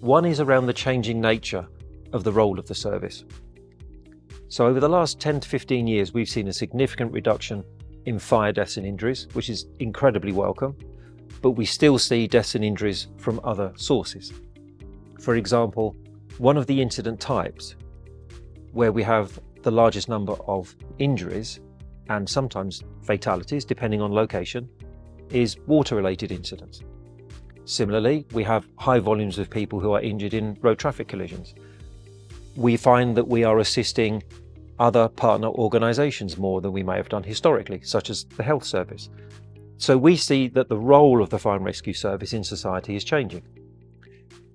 One is around the changing nature of the role of the service. So over the last 10 to 15 years, we've seen a significant reduction in fire deaths and injuries, which is incredibly welcome, but we still see deaths and injuries from other sources. For example, one of the incident types where we have the largest number of injuries and sometimes fatalities, depending on location, is water-related incidents. Similarly, we have high volumes of people who are injured in road traffic collisions. We find that we are assisting other partner organisations more than we may have done historically, such as the health service. So we see that the role of the fire and rescue service in society is changing.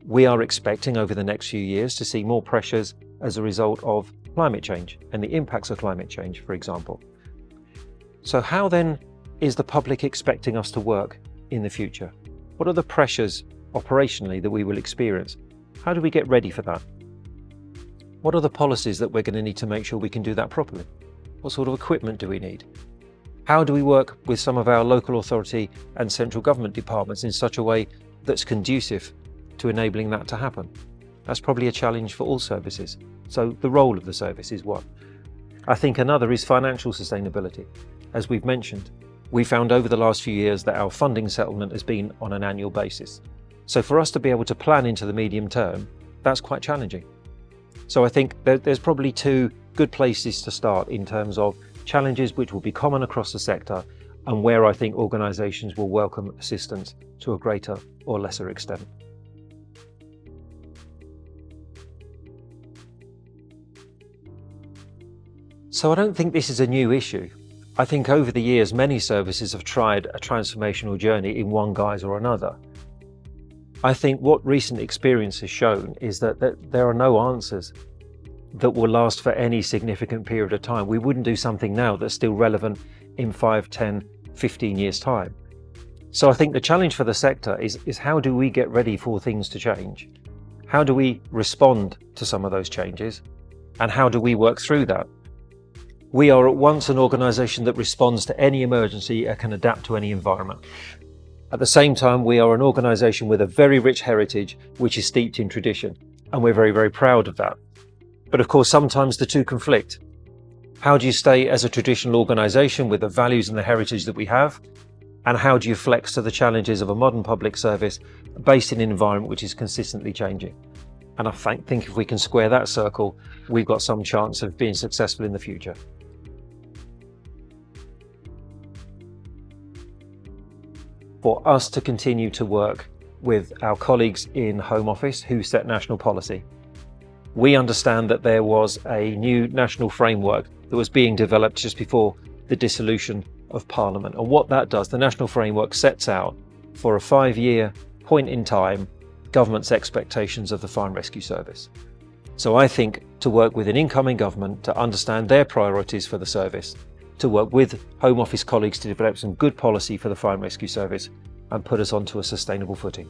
We are expecting over the next few years to see more pressures as a result of climate change and the impacts of climate change, for example. So how then is the public expecting us to work in the future? What are the pressures operationally that we will experience? How do we get ready for that? What are the policies that we're going to need to make sure we can do that properly? What sort of equipment do we need? How do we work with some of our local authority and central government departments in such a way that's conducive to enabling that to happen? That's probably a challenge for all services. So the role of the service is one. I think another is financial sustainability. As we've mentioned, we found over the last few years that our funding settlement has been on an annual basis. So for us to be able to plan into the medium term, that's quite challenging. So I think there's probably two good places to start in terms of challenges which will be common across the sector and where I think organisations will welcome assistance to a greater or lesser extent. So I don't think this is a new issue. I think over the years, many services have tried a transformational journey in one guise or another. I think what recent experience has shown is that there are no answers that will last for any significant period of time. We wouldn't do something now that's still relevant in 5, 10, 15 years' time. So I think the challenge for the sector is how do we get ready for things to change? How do we respond to some of those changes? And how do we work through that? We are at once an organisation that responds to any emergency and can adapt to any environment. At the same time, we are an organisation with a very rich heritage, which is steeped in tradition, and we're very, very proud of that. But of course, sometimes the two conflict. How do you stay as a traditional organisation with the values and the heritage that we have? And how do you flex to the challenges of a modern public service based in an environment which is consistently changing? And I think if we can square that circle, we've got some chance of being successful in the future. For us to continue to work with our colleagues in Home Office who set national policy. We understand that there was a new national framework that was being developed just before the dissolution of Parliament. And what that does, the national framework sets out for a 5-year point in time government's expectations of the fire and rescue service. So I think to work with an incoming government to understand their priorities for the service, to work with Home Office colleagues to develop some good policy for the fire and rescue service and put us onto a sustainable footing.